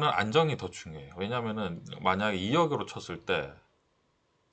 안정이 더 중요해요. 왜냐면은 만약에 2억으로 쳤을 때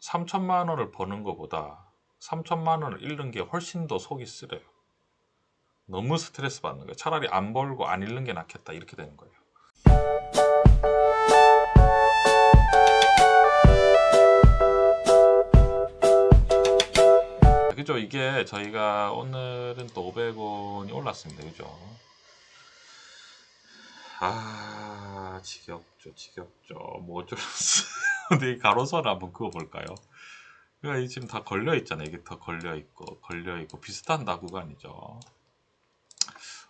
3천만 원을 버는 것보다 3천만 원을 잃는 게 훨씬 더 속이 쓰려요. 너무 스트레스 받는 거예요. 차라리 안 벌고 안 잃는 게 낫겠다 이렇게 되는 거예요. 그죠? 이게 저희가 오늘은 또 500원이 올랐습니다. 그죠? 아, 지겹죠. 뭐 어쩔 수 없어요. 근데 이 가로선 한번 그어볼까요? 그러니까 지금 다 걸려 있잖아요. 이게 더 걸려 있고 비슷한 구간이죠.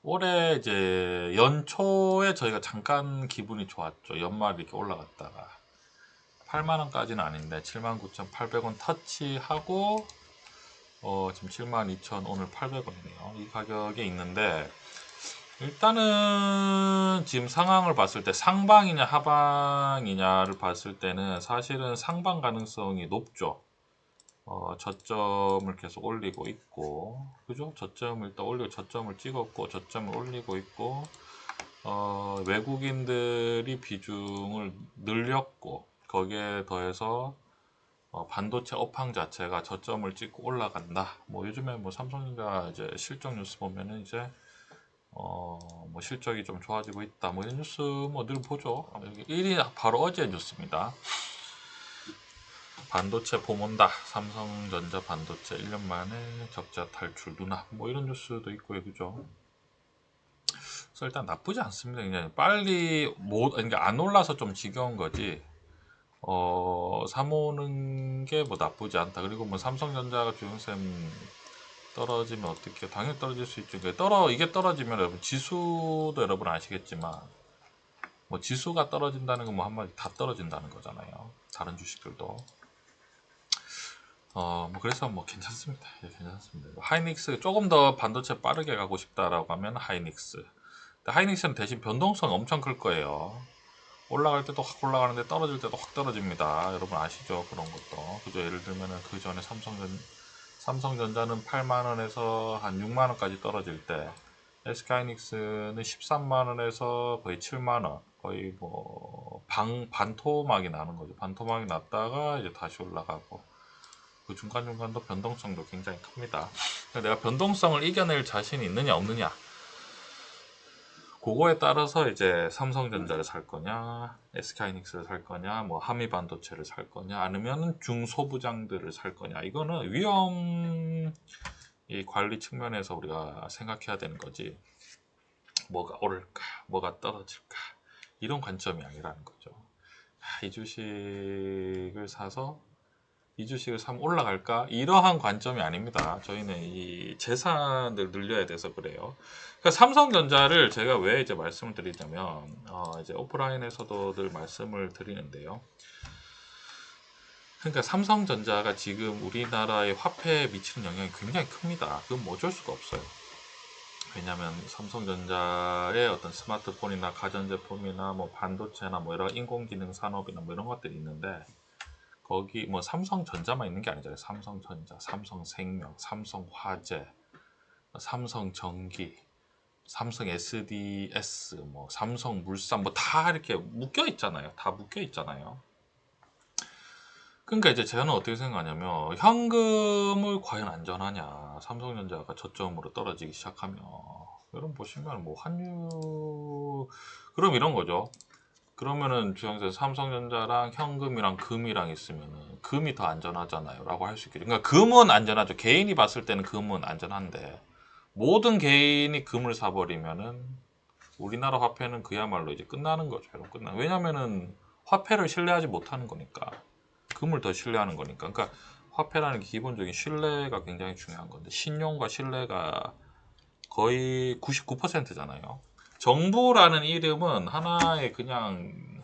올해 이제 연초에 저희가 잠깐 기분이 좋았죠. 연말 이렇게 올라갔다가 8만 원까지는 아닌데 79,800원 터치하고 지금 72,000 오늘 800원이네요. 이 가격에 있는데 일단은 지금 상황을 봤을 때 상방이냐 하방이냐를 봤을 때는 사실은 상방 가능성이 높죠. 저점을 계속 올리고 있고, 그죠? 저점을 일단 올리고, 저점을 찍었고, 저점을 올리고 있고, 외국인들이 비중을 늘렸고, 거기에 더해서 반도체 업황 자체가 저점을 찍고 올라간다. 뭐 요즘에 뭐 삼성전자 이제 실적 뉴스 보면은 이제 뭐 실적이 좀 좋아지고 있다. 뭐 이런 뉴스 뭐 늘 보죠. 여기 1위 바로 어제 뉴스입니다. 반도체 봄 온다. 삼성전자 반도체 1년 만에 적자 탈출 누나. 뭐 이런 뉴스도 있고요. 그죠? 그래서 일단 나쁘지 않습니다. 그냥 빨리 그러니까 안 올라서 좀 지겨운 거지. 사모는 게 뭐 나쁘지 않다. 그리고 뭐 삼성전자가 주영쌤 떨어지면 어떻게 당연히 떨어질 수 있죠. 이게 떨어지면 여러분 지수도 여러분 아시겠지만 뭐 지수가 떨어진다는 건 뭐 한마디 다 떨어진다는 거잖아요. 다른 주식들도. 뭐 그래서 뭐 괜찮습니다. 예, 괜찮습니다. 하이닉스 조금 더 반도체 빠르게 가고 싶다라고 하면 하이닉스. 근데 하이닉스는 대신 변동성 엄청 클 거예요. 올라갈 때도 확 올라가는데 떨어질 때도 확 떨어집니다. 여러분 아시죠? 그런 것도. 그죠? 예를 들면은 그 전에 삼성전자는 8만 원에서 한 6만 원까지 떨어질 때 SK하이닉스는 13만 원에서 거의 7만 원, 거의 뭐 반토막이 나는 거죠. 반토막이 났다가 이제 다시 올라가고 그 중간중간도 변동성도 굉장히 큽니다. 내가 변동성을 이겨낼 자신이 있느냐 없느냐 그거에 따라서 이제 삼성전자를 살 거냐, SK하이닉스를 살 거냐, 뭐 한미반도체를 살 거냐, 아니면 중소부장들을 살 거냐. 이거는 위험 이 관리 측면에서 우리가 생각해야 되는 거지. 뭐가 오를까, 뭐가 떨어질까 이런 관점이 아니라는 거죠. 이 주식을 사서 이 주식을 사면 올라갈까? 이러한 관점이 아닙니다. 저희는 이 재산을 늘려야 돼서 그래요. 그러니까 삼성전자를 제가 왜 이제 말씀을 드리냐면, 이제 오프라인에서도 늘 말씀을 드리는데요. 그러니까 삼성전자가 지금 우리나라의 화폐에 미치는 영향이 굉장히 큽니다. 그건 뭐 어쩔 수가 없어요. 왜냐하면 삼성전자의 어떤 스마트폰이나 가전제품이나 뭐 반도체나 뭐 여러 인공지능 산업이나 뭐 이런 것들이 있는데, 거기 뭐 삼성전자만 있는 게 아니잖아요. 삼성전자, 삼성생명, 삼성화재, 삼성전기, 삼성 SDS, 뭐 삼성물산 뭐 다 이렇게 묶여 있잖아요. 다 묶여 있잖아요. 그러니까 이제 저는 어떻게 생각하냐면 현금을 과연 안전하냐. 삼성전자가 저점으로 떨어지기 시작하면 여러분 보시면 뭐 환율 그럼 이런 거죠. 그러면은 주영선 삼성전자랑 현금이랑 금이랑 있으면은 금이 더 안전하잖아요 라고 할 수 있겠죠. 그러니까 금은 안전하죠. 개인이 봤을 때는 금은 안전한데 모든 개인이 금을 사버리면은 우리나라 화폐는 그야말로 이제 끝나는 거죠. 왜냐면은 화폐를 신뢰하지 못하는 거니까 금을 더 신뢰하는 거니까. 그러니까 화폐라는 게 기본적인 신뢰가 굉장히 중요한 건데 신용과 신뢰가 거의 99%잖아요. 정부라는 이름은 하나의 그냥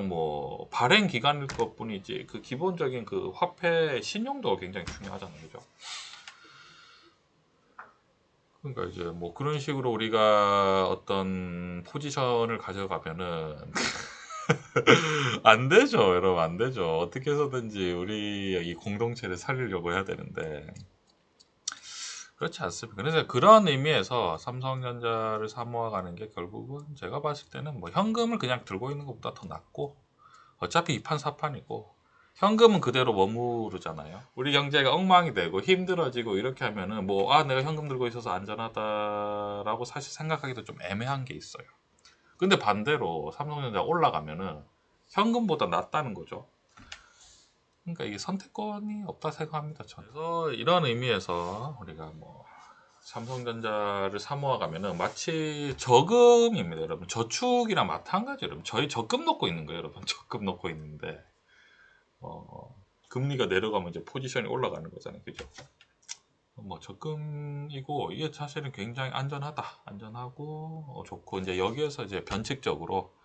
뭐 발행 기관일 것뿐이지 그 기본적인 그 화폐 신용도가 굉장히 중요하잖아요, 그죠? 그러니까 이제 뭐 그런 식으로 우리가 어떤 포지션을 가져가면은 안 되죠, 여러분 안 되죠. 어떻게 해서든지 우리 이 공동체를 살리려고 해야 되는데 그렇지 않습니다. 그래서 그런 의미에서 삼성전자를 사모아가는 게 결국은 제가 봤을 때는 뭐 현금을 그냥 들고 있는 것보다 더 낫고 어차피 이판사판이고 현금은 그대로 머무르잖아요. 우리 경제가 엉망이 되고 힘들어지고 이렇게 하면은 뭐 내가 현금 들고 있어서 안전하다라고 사실 생각하기도 좀 애매한 게 있어요. 근데 반대로 삼성전자 올라가면은 현금보다 낫다는 거죠. 그러니까 이게 선택권이 없다 생각합니다. 저는. 그래서 이런 의미에서 우리가 뭐 삼성전자를 사모아 가면은 마치 저금입니다, 여러분. 저축이랑 마찬가지, 여러분. 저희 적금 넣고 있는 거예요, 여러분. 적금 넣고 있는데 금리가 내려가면 이제 포지션이 올라가는 거잖아요, 그죠? 뭐 적금이고 이게 사실은 굉장히 안전하고 좋고 이제 여기에서 이제 변칙적으로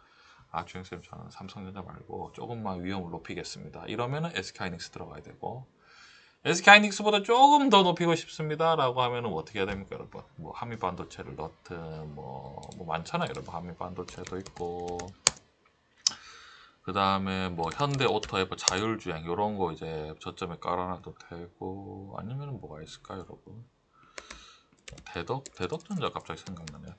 주행쌤 저는 삼성전자 말고 조금만 위험을 높이겠습니다. 이러면은 SK하이닉스 들어가야 되고 SK하이닉스보다 조금 더 높이고 싶습니다라고 하면은 어떻게 해야 됩니까, 여러분? 뭐 한미반도체를 넣든 뭐 많잖아요, 여러분. 한미반도체도 있고 그 다음에 뭐 현대오토 뭐 자율주행 이런 거 이제 저점에 깔아놔도 되고 아니면 뭐가 있을까요, 여러분? 대덕전자 갑자기 생각나네요.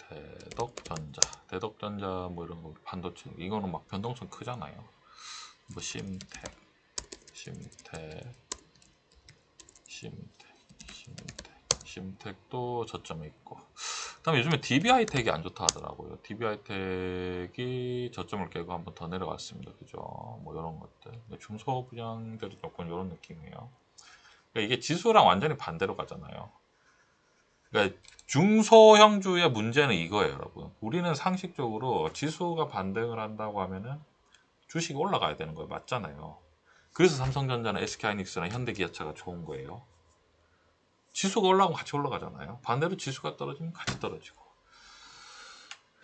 대덕전자 뭐 이런 거 반도체 이거는 막 변동성 크잖아요. 뭐 심텍도 저점에 있고. 그다음에 요즘에 DB하이텍이 안 좋다 하더라고요. DB하이텍이 저점을 깨고 한번 더 내려갔습니다. 그죠? 뭐 이런 것들. 중소부장들이 조금 이런 느낌이에요. 그러니까 이게 지수랑 완전히 반대로 가잖아요. 그러니까 중소형주의 문제는 이거예요, 여러분. 우리는 상식적으로 지수가 반등을 한다고 하면은 주식이 올라가야 되는 거예요. 맞잖아요. 그래서 삼성전자나 SK하이닉스나 현대기아차가 좋은 거예요. 지수가 올라가면 같이 올라가잖아요. 반대로 지수가 떨어지면 같이 떨어지고.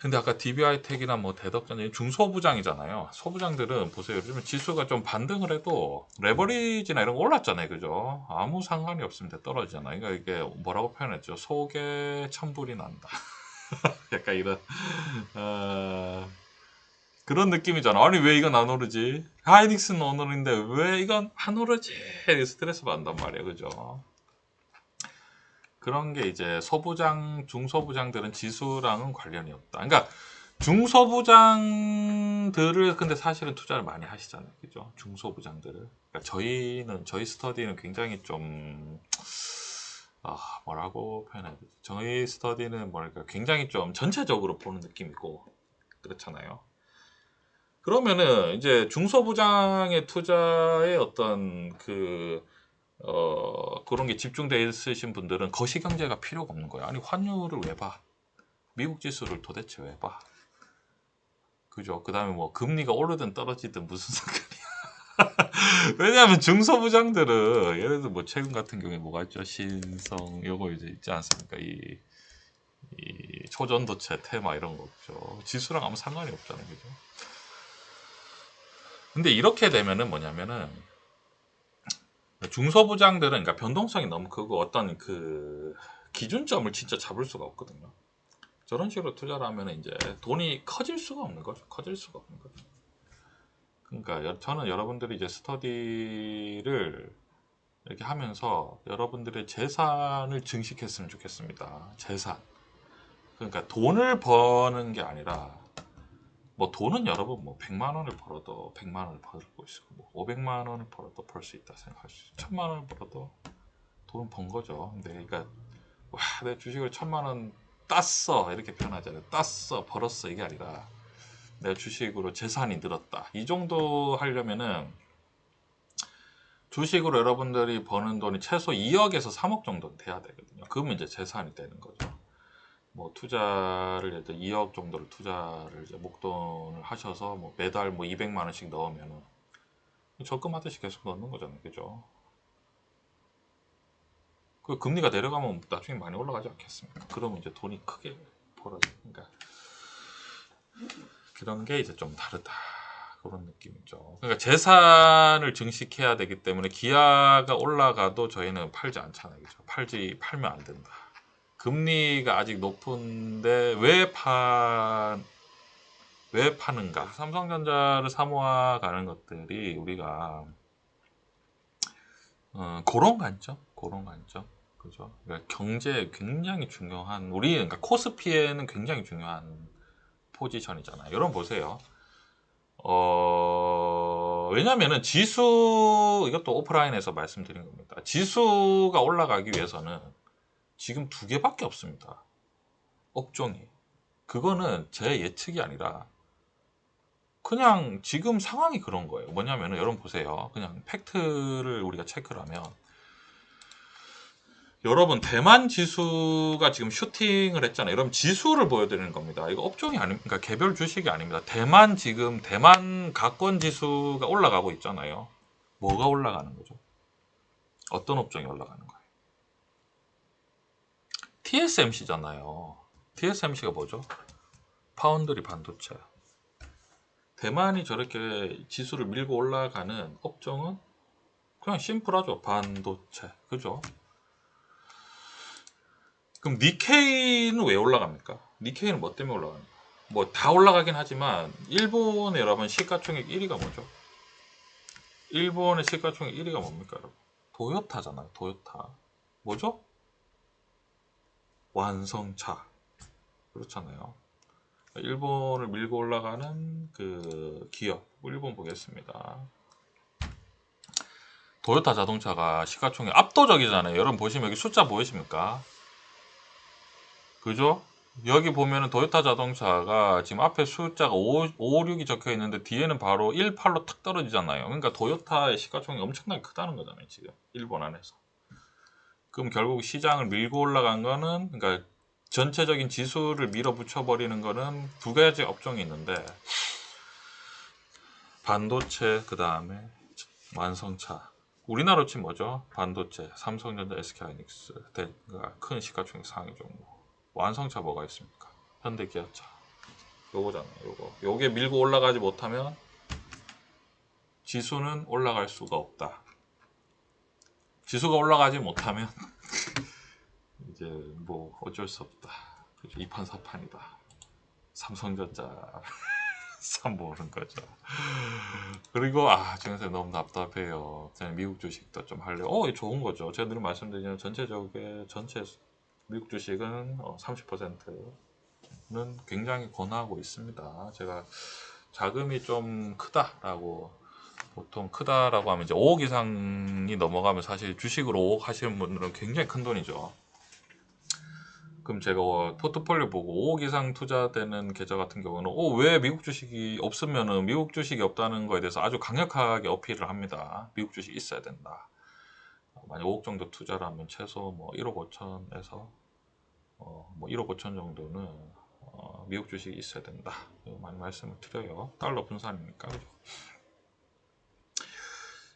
근데 아까 DB하이텍이나 뭐 대덕전자 중소부장이잖아요. 소부장들은 보세요. 요즘에 지수가 좀 반등을 해도 레버리지나 이런 거 올랐잖아요. 그죠? 아무 상관이 없습니다. 떨어지잖아요. 그러니까 이게 뭐라고 표현했죠? 속에 천불이 난다. 약간 이런 그런 느낌이잖아. 아니 왜 이건 안 오르지? 하이닉스는 오르는데 왜 이건 안 오르지? 스트레스 받는단 말이에요. 그죠? 그런 게 이제 중소부장들은 지수랑은 관련이 없다. 그러니까 중소부장들을 근데 사실은 투자를 많이 하시잖아요. 그죠? 중소부장들을. 그러니까 저희 스터디는 굉장히 좀 뭐라고 표현해야 되지? 저희 스터디는 뭐랄까 굉장히 좀 전체적으로 보는 느낌이고 그렇잖아요. 그러면은 이제 중소부장의 투자의 어떤 그런 게 집중되어 있으신 분들은 거시경제가 필요가 없는 거예요. 아니 환율을 왜 봐? 미국 지수를 도대체 왜 봐? 그죠? 그 다음에 뭐 금리가 오르든 떨어지든 무슨 상관이야? 왜냐하면 중소부장들은 예를 들어 뭐 최근 같은 경우에 뭐가 있죠? 신성 요거 이제 있지 않습니까? 이 초전도체 테마 이런 거 없죠. 지수랑 아무 상관이 없잖아요, 그죠? 근데 이렇게 되면은 뭐냐면은 중소부장들은 그러니까 변동성이 너무 크고 어떤 그 기준점을 진짜 잡을 수가 없거든요. 저런 식으로 투자를 하면 이제 돈이 커질 수가 없는 거죠. 커질 수가 없는 거죠. 그러니까 저는 여러분들이 이제 스터디를 이렇게 하면서 여러분들의 재산을 증식했으면 좋겠습니다. 재산. 그러니까 돈을 버는 게 아니라 뭐 돈은 여러분 뭐 100만 원을 벌어도 100만 원을 벌고 있고 뭐 500만 원을 벌어도 벌 수 있다 생각할 수 있어요. 1000만 원을 벌어도 돈은 번 거죠. 근데 그러니까 와, 내 주식을 1000만 원 땄어 이렇게 표현하잖아요. 땄어, 벌었어 이게 아니라 내 주식으로 재산이 늘었다. 이 정도 하려면은 주식으로 여러분들이 버는 돈이 최소 2억에서 3억 정도는 돼야 되거든요. 그러면 이제 재산이 되는 거죠. 뭐 투자를 예를 들어 2억 정도를 투자를 이제 목돈을 하셔서 뭐 매달 뭐 200만 원씩 넣으면은 적금하듯이 계속 넣는 거잖아요. 그죠? 그 금리가 내려가면 나중에 많이 올라가지 않겠습니까? 그러면 이제 돈이 크게 벌어지니까 그런 게 이제 좀 다르다. 그런 느낌이죠. 그러니까 재산을 증식해야 되기 때문에 기아가 올라가도 저희는 팔지 않잖아요. 그죠? 팔면 안 된다. 금리가 아직 높은데 왜 파는가? 삼성전자를 사모아 가는 것들이 우리가 그런 관점. 그죠? 그러니까 경제에 굉장히 중요한 우리 그러니까 코스피에는 굉장히 중요한 포지션이잖아요. 여러분 보세요. 왜냐면은 지수 이것도 오프라인에서 말씀드린 겁니다. 지수가 올라가기 위해서는 지금 두 개밖에 없습니다. 업종이. 그거는 제 예측이 아니라 그냥 지금 상황이 그런 거예요. 뭐냐면은 여러분 보세요. 그냥 팩트를 우리가 체크를 하면 여러분 대만 지수가 지금 슈팅을 했잖아요. 여러분 지수를 보여드리는 겁니다. 이거 업종이 아닙니까? 그러니까 개별 주식이 아닙니다. 대만 지금 대만 가권 지수가 올라가고 있잖아요. 뭐가 올라가는 거죠? 어떤 업종이 올라가는 거예요? TSMC잖아요. TSMC가 뭐죠? 파운드리 반도체. 대만이 저렇게 지수를 밀고 올라가는 업종은 그냥 심플하죠. 반도체. 그죠? 그럼 니케이는 왜 올라갑니까? 니케이는 뭐 때문에 올라갑니까? 뭐 다 올라가긴 하지만 일본의 여러분 시가총액 1위가 뭐죠? 일본의 시가총액 1위가 뭡니까 여러분? 도요타잖아요. 도요타. 뭐죠? 완성차. 그렇잖아요. 일본을 밀고 올라가는 그 기업. 일본 보겠습니다. 도요타 자동차가 시가총액 압도적이잖아요. 여러분 보시면 여기 숫자 보이십니까? 그죠? 여기 보면은 도요타 자동차가 지금 앞에 숫자가 5, 6이 적혀 있는데 뒤에는 바로 18로 탁 떨어지잖아요. 그러니까 도요타의 시가총액이 엄청나게 크다는 거잖아요. 지금 일본 안에서. 그럼 결국 시장을 밀고 올라간 거는 그러니까 전체적인 지수를 밀어붙여 버리는 거는 두 가지 업종이 있는데 반도체 그 다음에 완성차. 우리나라 치면 뭐죠? 반도체, 삼성전자, SK하이닉스, 큰 시가총액 상위 종목. 완성차 뭐가 있습니까? 현대기아차. 요거잖아요. 요거. 요게 밀고 올라가지 못하면 지수는 올라갈 수가 없다. 지수가 올라가지 못하면 이제 뭐 어쩔 수 없다. 그죠? 2판 4판이다. 삼성전자 산보는 거죠. 그리고 지금 너무 답답해요. 그냥 미국 주식도 좀 할래요. 좋은 거죠. 제가 늘 말씀드리는 전체적인 전체 미국 주식은 30%는 굉장히 권하고 있습니다. 제가 자금이 좀 크다라고 보통 크다라고 하면 이제 5억 이상이 넘어가면 사실 주식으로 5억 하시는 분들은 굉장히 큰 돈이죠. 그럼 제가 포트폴리오 보고 5억 이상 투자되는 계좌 같은 경우는 왜 미국 주식이 없으면은 미국 주식이 없다는 거에 대해서 아주 강력하게 어필을 합니다. 미국 주식이 있어야 된다. 만약 5억 정도 투자를 하면 최소 뭐 1억 5천에서 뭐 1억 5천 정도는 미국 주식이 있어야 된다. 많이 말씀을 드려요. 달러 분산이니까. 그죠?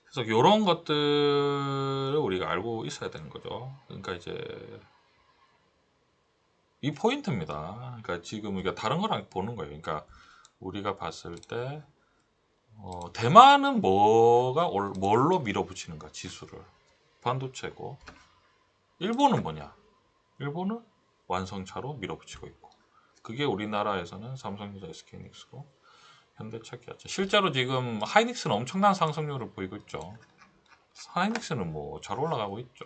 그래서 이런 것들을 우리가 알고 있어야 되는 거죠. 그러니까 이제 이 포인트입니다. 그러니까 지금 우리가 다른 거랑 보는 거예요. 그러니까 우리가 봤을 때 대만은 뭘로 밀어붙이는가 지수를 반도체고 일본은 뭐냐? 일본은 완성차로 밀어붙이고 있고 그게 우리나라에서는 삼성전자, SK하이닉스고 현대차, 기아차. 실제로 지금 하이닉스는 엄청난 상승률을 보이고 있죠. 하이닉스는 뭐 잘 올라가고 있죠.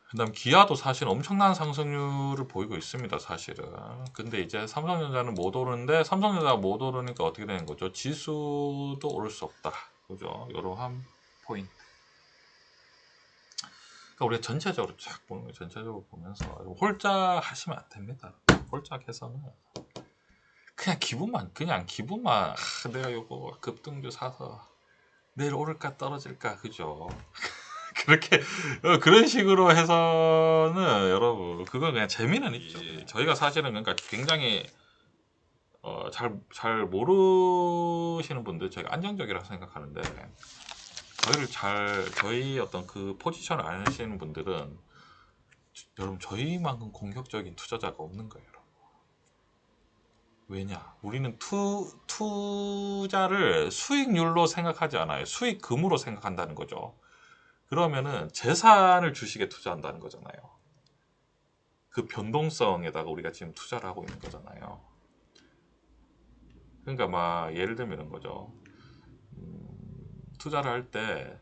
그 다음 기아도 사실 엄청난 상승률을 보이고 있습니다. 사실은. 근데 이제 삼성전자는 못 오르는데 삼성전자가 못 오르니까 어떻게 되는 거죠? 지수도 오를 수 없다. 그죠? 이러한 포인트. 그러니까 우리가 전체적으로 쫙 보는 거예요. 전체적으로 보면서 홀짝 하시면 안 됩니다. 홀짝해서는 그냥 기분만 내가 요거 급등주 사서 내일 오를까 떨어질까 그죠? 그렇게 그런 식으로 해서는 여러분 그건 그냥 재미는 있죠. 저희가 사실은 그러니까 굉장히 잘 모르시는 분들 저희가 안정적이라고 생각하는데 저희 어떤 그 포지션을 아시는 분들은 여러분 저희만큼 공격적인 투자자가 없는 거예요. 여러분. 왜냐? 우리는 투자를 수익률로 생각하지 않아요. 수익금으로 생각한다는 거죠. 그러면은 재산을 주식에 투자한다는 거잖아요. 그 변동성에다가 우리가 지금 투자를 하고 있는 거잖아요. 그러니까 막 예를 들면 이런 거죠. 투자를 할 때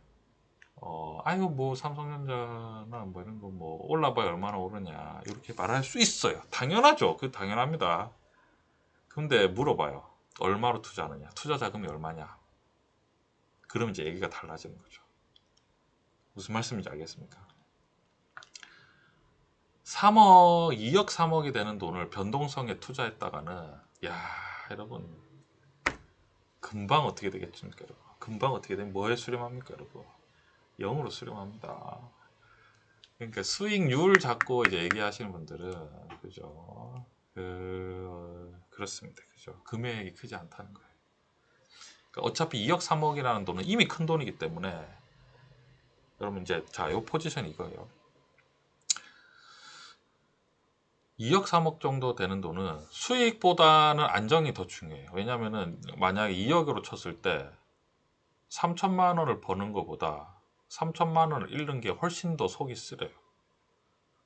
아유 뭐 삼성전자나 뭐 이런 거 뭐 올라봐야 얼마나 오르냐 이렇게 말할 수 있어요. 당연하죠. 그 당연합니다. 근데 물어봐요. 얼마로 투자하느냐? 투자 자금이 얼마냐? 그럼 이제 얘기가 달라지는 거죠. 무슨 말씀인지 알겠습니까? 3억, 2억, 3억이 되는 돈을 변동성에 투자했다가는 야 여러분 금방 어떻게 되겠습니까 여러분? 금방 어떻게 되면 뭐에 수렴합니까 여러분? 0으로 수렴합니다. 그러니까 수익률 잡고 이제 얘기하시는 분들은 그죠? 그렇습니다. 그죠? 금액이 크지 않다는 거예요. 그러니까 어차피 2억, 3억이라는 돈은 이미 큰 돈이기 때문에 여러분 이제 자, 요 포지션이 이거예요. 2억, 3억 정도 되는 돈은 수익보다는 안정이 더 중요해요. 왜냐면은 만약에 2억으로 쳤을 때 3천만 원을 버는 것보다 3천만 원을 잃는 게 훨씬 더 속이 쓰려요.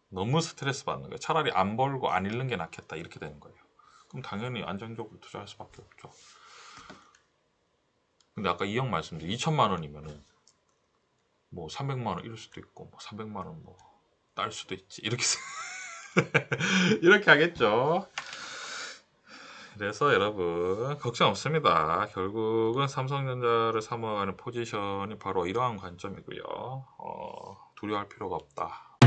너무 스트레스 받는 거예요. 차라리 안 벌고 안 잃는 게 낫겠다 이렇게 되는 거예요. 그럼 당연히 안정적으로 투자할 수밖에 없죠. 근데 아까 2억 말씀드린 2천만 원이면은 뭐 300만 원 잃을 수도 있고 뭐 300만 원 뭐 딸 수도 있지 이렇게 이렇게 하겠죠. 그래서 여러분 걱정 없습니다. 결국은 삼성전자를 사모하는 포지션이 바로 이러한 관점이고요. 두려워할 필요가 없다.